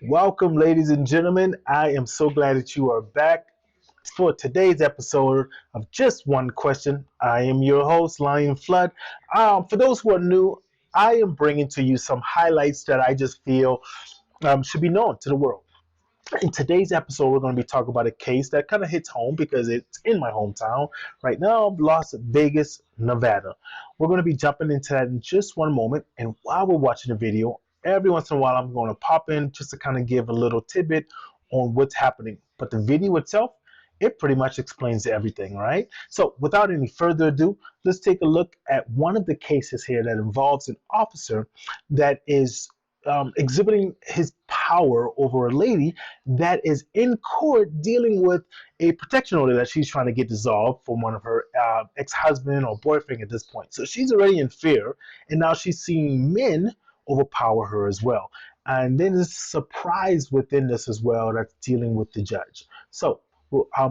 Welcome, ladies and gentlemen. I am so glad that you are back for today's episode of Just One Question. I am your host, Lion Flood. For those who are new, I am bringing to you some highlights that I just feel should be known to the world. In today's episode, we're going to be talking about a case that kind of hits home because it's in my hometown right now, Las Vegas, Nevada. We're going to be jumping into that in just one moment. And while we're watching the video, every once in a while, I'm going to pop in just to kind of give a little tidbit on what's happening. But the video itself, it pretty much explains everything, right? So without any further ado, let's take a look at one of the cases here that involves an officer that is exhibiting his power over a lady that is in court dealing with a protection order that she's trying to get dissolved from one of her ex-husband or boyfriend at this point. So she's already in fear, and now she's seeing men overpower her as well. And then there's a surprise within this as well that's dealing with the judge. So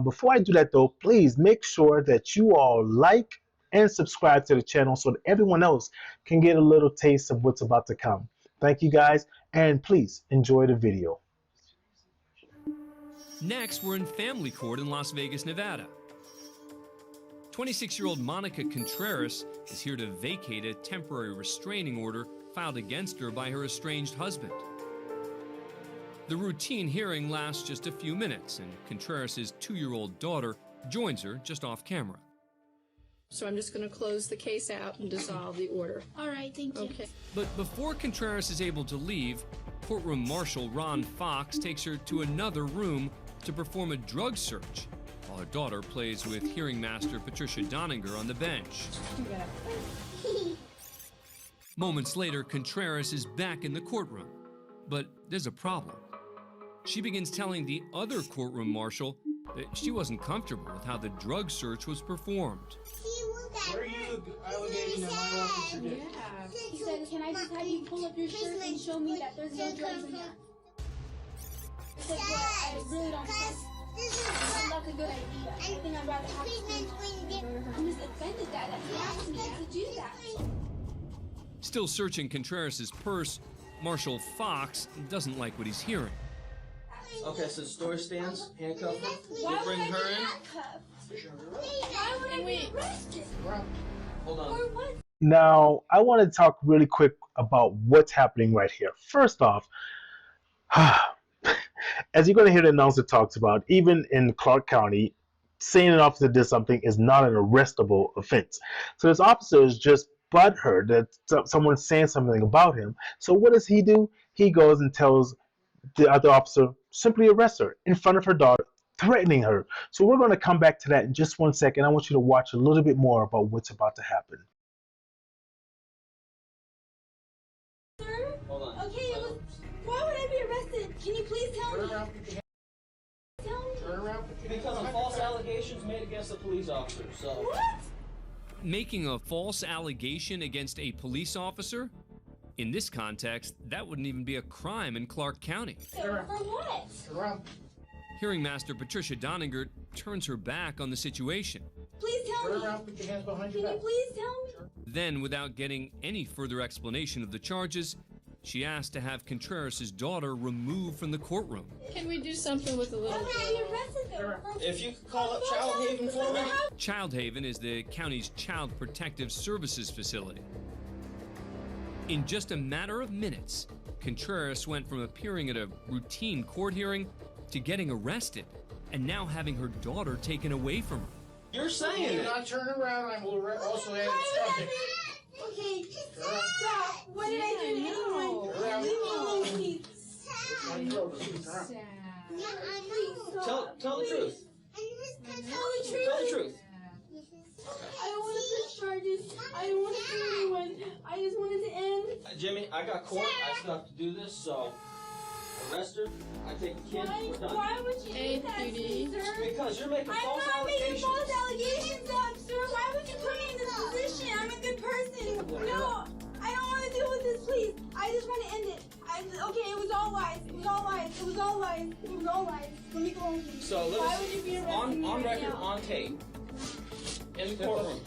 before I do that though, please make sure that you all like and subscribe to the channel so that everyone else can get a little taste of what's about to come. Thank you guys, and please enjoy the video. Next, we're in family court in Las Vegas, Nevada. 26-year-old Monica Contreras is here to vacate a temporary restraining order filed against her by her estranged husband. The routine hearing lasts just a few minutes, and Contreras' 2-year-old daughter joins her just off camera. So I'm just going to close the case out and dissolve the order. All right, thank you. Okay. But before Contreras is able to leave, courtroom marshal Ron Fox takes her to another room to perform a drug search, while her daughter plays with hearing master Patricia Doninger on the bench. Moments later, Contreras is back in the courtroom, but there's a problem. She begins telling the other courtroom marshal that she wasn't comfortable with how the drug search was performed. What are you allegating that my officer did? He said, can I just have you pull up your shirt and show me that there's no drugs in there? I said, well, I really don't think that's a good idea. I think I'd rather have you. I'm just offended that he asked me to do that. Still searching Contreras' purse, Marshal Fox doesn't like what he's hearing. Okay, so the store stands, handcuff her, you bring her in. Why would I be arrested? Hold on. For what? Now, I want to talk really quick about what's happening right here. First off, as you're going to hear the announcer talks about, even in Clark County, saying an officer did something is not an arrestable offense. So this officer is just butthurt that someone's saying something about him. So what does he do? He goes and tells the other officer, simply arrest her in front of her daughter, threatening her. So we're going to come back to that in just 1 second. I want you to watch a little bit more about what's about to happen. Sir? Hold on. Okay, why would I be arrested? Can you please tell Turn me? around, put your Tell me. turn around, put your because of false allegations made against a police officer, so. What? Making a false allegation against a police officer? In this context, that wouldn't even be a crime in Clark County. For what? Turn around. Hearing master Patricia Doninger turns her back on the situation. Please tell Turn me. around, put your hands behind Can your you back. please tell me? Then, without getting any further explanation of the charges, she asked to have Contreras' daughter removed from the courtroom. Can we do something with a little Why would I be arrested though? If you could call up Child Haven for me. Child Haven is the county's child protective services facility. In just a matter of minutes, Contreras went from appearing at a routine court hearing to getting arrested, and now having her daughter taken away from her. You're saying Do it. not turn around. I will also add something. Okay, stop. What did I do to anyone? Leave me alone, please. Please, stop. Tell the truth. Tell the Tell the truth. truth. I don't want to press charges. I don't want to sue anyone. I just wanted to end. Jimmy, I got court. I still have to do this, so arrest her. I take the kid. We're done. Why would you Hey, do that to Judy. me, sir? Because you're making I'm false not making allegations. false allegations, sir. Why would you put me in this position? I'm a good person. No, I don't want to deal with this, please. I just want to end it. Okay, it was all lies. It was all lies. It was all lies. It was all lies. Let me go home, please. So Why would you be arresting me on right record, now? on tape, in the courtroom.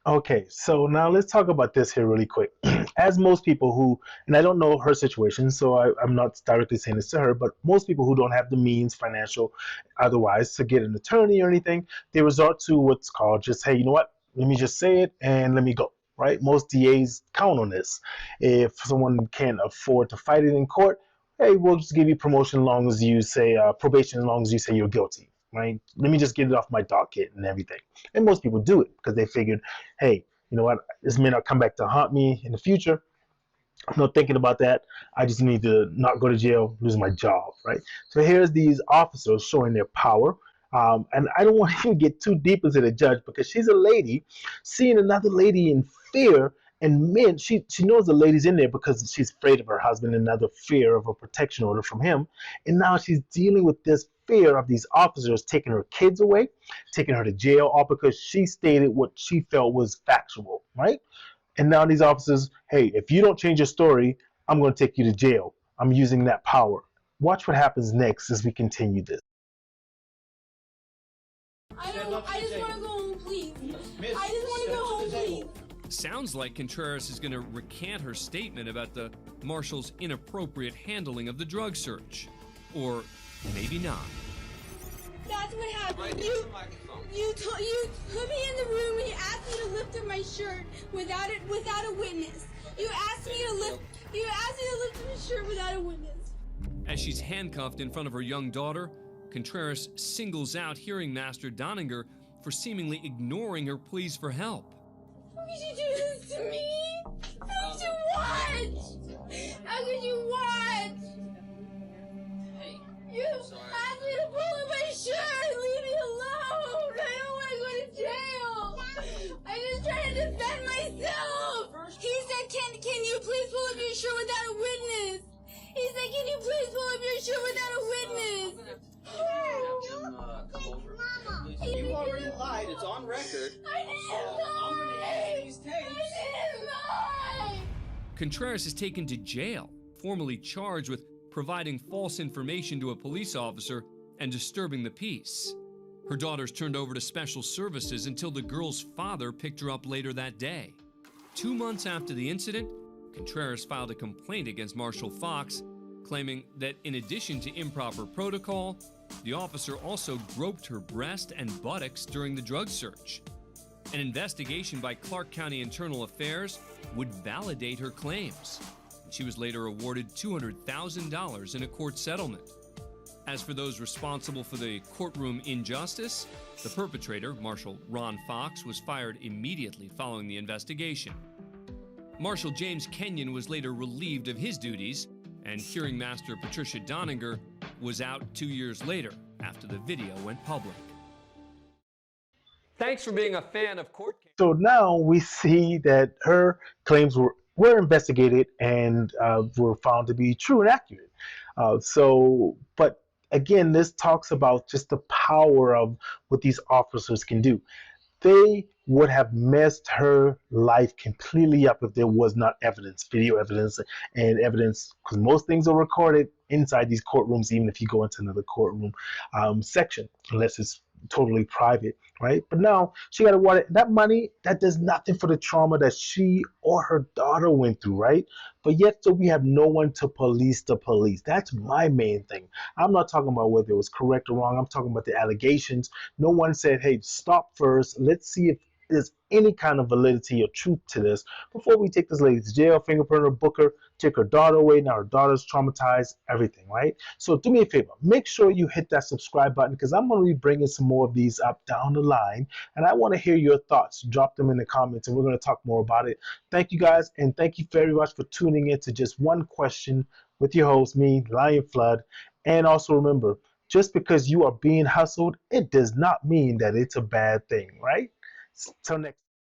Okay, so now let's talk about this here really quick. as most people who, and I don't know her situation, so I'm not directly saying this to her, but most people who don't have the means, financial, otherwise, to get an attorney or anything, they resort to what's called just, hey, you know what? Let me just say it and let me go. Right? Most DAs count on this. If someone can't afford to fight it in court, hey, we'll just give you promotion as long as you say probation, as long as you say you're guilty. Right? Let me just get it off my docket and everything. And most people do it because they figured, hey, you know what, this may not come back to haunt me in the future. I'm not thinking about that. I just need to not go to jail, lose my job, right? So here's these officers showing their power. And I don't want to even get too deep into the judge because she's a lady seeing another lady in fear. And men, she knows the lady's in there because she's afraid of her husband, another fear of a protection order from him. And now she's dealing with this fear of these officers taking her kids away, taking her to jail, all because she stated what she felt was factual, right? And now these officers, hey, if you don't change your story, I'm going to take you to jail. I'm using that power. Watch what happens next as we continue this. I just want to go home, please. I just want to go home, please. Sounds like Contreras is going to recant her statement about the marshal's inappropriate handling of the drug search. Or maybe not. That's what happened. You put me in the room and you asked me to lift up my shirt without a witness. You asked me to lift my shirt without a witness. As she's handcuffed in front of her young daughter, Contreras singles out hearing master Donninger for seemingly ignoring her pleas for help. How could you do this to me? How could you watch? How could you watch? You asked me to pull up my shirt and leave me alone. I don't want to go to jail. I'm just trying to defend myself. He said, can you please pull up your shirt without a witness? He said, can you please pull up your shirt without a witness? You already lied. It's on record. I didn't lie. These tapes. I didn't lie. Contreras is taken to jail, formally charged with providing false information to a police officer and disturbing the peace. Her daughter's turned over to special services until the girl's father picked her up later that day. 2 months after the incident, Contreras filed a complaint against Marshal Fox, claiming that in addition to improper protocol, the officer also groped her breast and buttocks during the drug search. An investigation by Clark County Internal Affairs would validate her claims. She was later awarded $200,000 in a court settlement. As for those responsible for the courtroom injustice, the perpetrator, Marshal Ron Fox, was fired immediately following the investigation. Marshal James Kenyon was later relieved of his duties, and hearing master Patricia Donninger was out 2 years later after the video went public. Thanks for being a fan of court cases. So now we see that her claims were investigated and were found to be true and accurate. But again, this talks about just the power of what these officers can do. They would have messed her life completely up if there was not evidence, video evidence, and evidence, because most things are recorded inside these courtrooms, even if you go into another courtroom section, unless it's totally private, right? But now she got to water that money. That does nothing for the trauma that she or her daughter went through, right? But yet, so we have no one to police the police. That's my main thing. I'm not talking about whether it was correct or wrong. I'm talking about the allegations. No one said, hey, stop first. Let's see if there's any kind of validity or truth to this before we take this lady to jail, fingerprint her, book her, take her daughter away. Now her daughter's traumatized, everything, right? So do me a favor, make sure you hit that subscribe button because I'm going to be bringing some more of these up down the line, and I want to hear your thoughts. Drop them in the comments, and we're going to talk more about it. Thank you guys, and thank you very much for tuning in to Just One Question with your host, me, Lion Flood. And also remember, just because you are being hustled, it does not mean that it's a bad thing, right? Till next